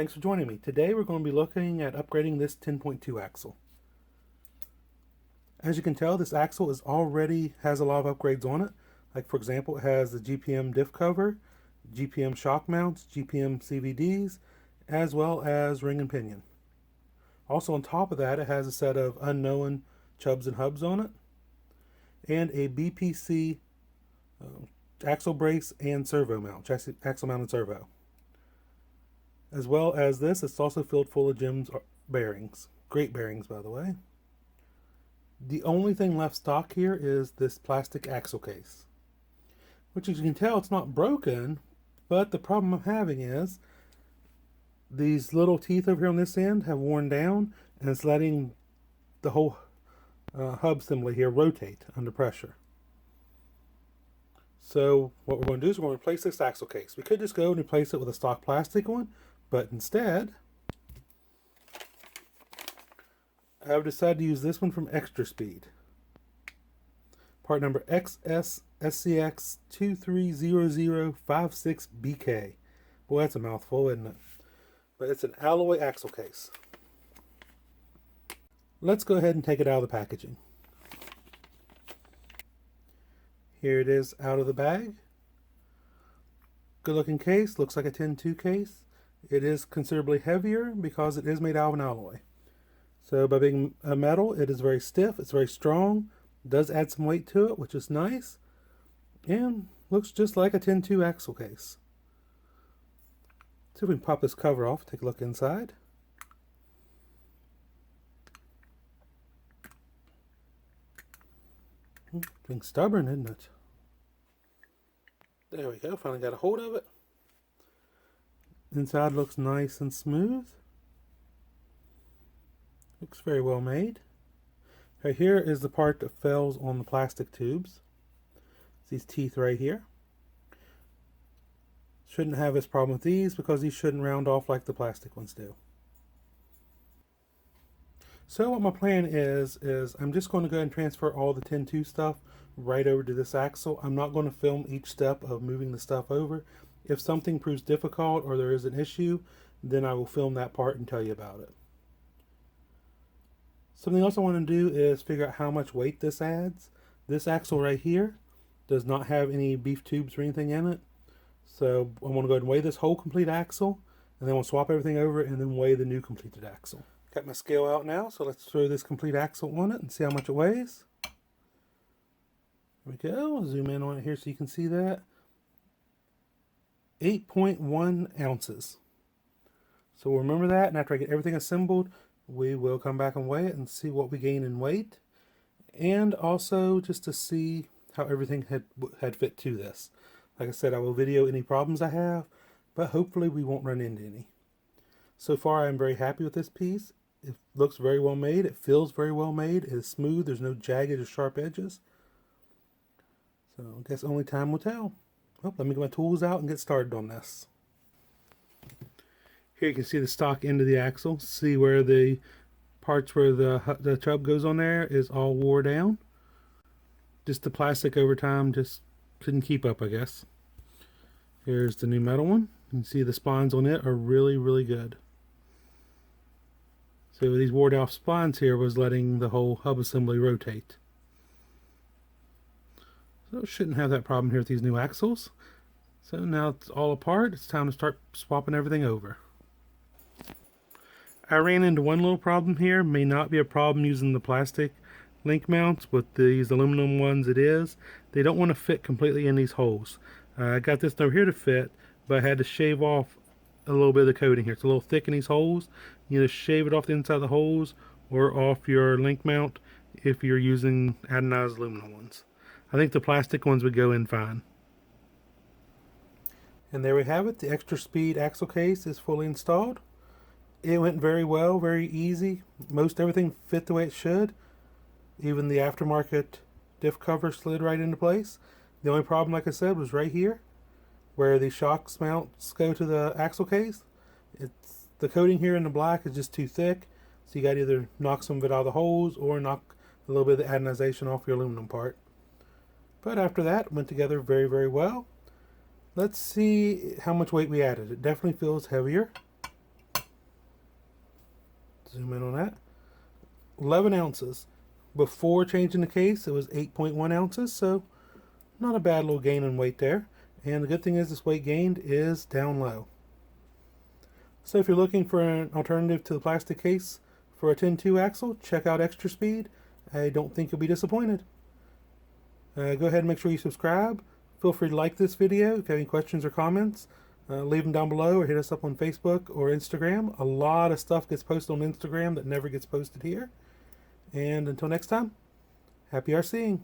thanks for joining me. Today we're going to be looking at upgrading this 10.2 axle. As you can tell, this axle already has a lot of upgrades on it. Like for example, it has the GPM diff cover, GPM shock mounts, GPM CVDs, as well as ring and pinion. Also on top of that, it has a set of unknown chubs and hubs on it, and a BPC axle brace and servo mount, axle mounted servo. As well as this, it's also filled full of gems bearings. Great bearings, by the way. The only thing left stock here is this plastic axle case, which as you can tell, it's not broken, but the problem I'm having is these little teeth over here on this end have worn down, and it's letting the whole hub assembly here rotate under pressure. So what we're going to do is we're going to replace this axle case. We could just go and replace it with a stock plastic one, but instead I've decided to use this one from Xtra Speed. Part number XS-SCX230056BK. Boy, that's a mouthful, isn't it? But it's an alloy axle case. Let's go ahead and take it out of the packaging. Here it is out of the bag. Good looking case, looks like a 10.2 case. It is considerably heavier because it is made out of an alloy. So by being a metal, it is very stiff, it's very strong, does add some weight to it, which is nice, and looks just like a 10.2 axle case. See if we can pop this cover off, take a look inside. Being stubborn, isn't it? There we go, finally got a hold of it. Inside looks nice and smooth. Looks very well made. Right here is the part that fails on the plastic tubes. It's these teeth right here. Shouldn't have this problem with these because these shouldn't round off like the plastic ones do. So what my plan is I'm just going to go ahead and transfer all the 10.2 stuff right over to this axle. I'm not going to film each step of moving the stuff over. If something proves difficult or there is an issue, then I will film that part and tell you about it. Something else I want to do is figure out how much weight this adds. This axle right here does not have any beef tubes or anything in it. So I want to go ahead and weigh this whole complete axle, and then we'll swap everything over and then weigh the new completed axle. Got my scale out now, so let's throw this complete axle on it and see how much it weighs. There we go. I'll zoom in on it here so you can see that. 8.1 ounces. So we'll remember that, and after I get everything assembled, we will come back and weigh it and see what we gain in weight, and also just to see how everything had fit to this. Like I said, I will video any problems I have, but hopefully we won't run into any. So far I'm very happy with this piece. It looks very well made, it feels very well made, it is smooth, there's no jagged or sharp edges. So I guess only time will tell. Well, let me get my tools out and get started on this. Here you can see the stock end of the axle. See where the parts where the chub goes on there is all wore down. Just the plastic over time just couldn't keep up, I guess. Here's the new metal one. You can see the splines on it are really, really good. So these wore off splines here was letting the whole hub assembly rotate. So shouldn't have that problem here with these new axles. So now it's all apart, it's time to start swapping everything over. I ran into one little problem here. May not be a problem using the plastic link mounts, but these aluminum ones it is. They don't want to fit completely in these holes. I got this over here to fit, but I had to shave off a little bit of the coating here. It's a little thick in these holes. You either shave it off the inside of the holes or off your link mount if you're using anodized aluminum ones. I think the plastic ones would go in fine. And there we have it. The Xtra Speed axle case is fully installed. It went very well, very easy. Most everything fit the way it should. Even the aftermarket diff cover slid right into place. The only problem, like I said, was right here where the shock mounts go to the axle case. The coating here in the black is just too thick, so you got to either knock some of it out of the holes or knock a little bit of the anodization off your aluminum part. But after that, it went together very, very well. Let's see how much weight we added. It definitely feels heavier. Zoom in on that. 11 ounces. Before changing the case, it was 8.1 ounces, so not a bad little gain in weight there. And the good thing is this weight gained is down low. So if you're looking for an alternative to the plastic case for a 10.2 axle, check out Xtra Speed. I don't think you'll be disappointed. Go ahead and make sure you subscribe. Feel free to like this video. If you have any questions or comments, leave them down below or hit us up on Facebook or Instagram. A lot of stuff gets posted on Instagram that never gets posted here. And until next time, happy RCing.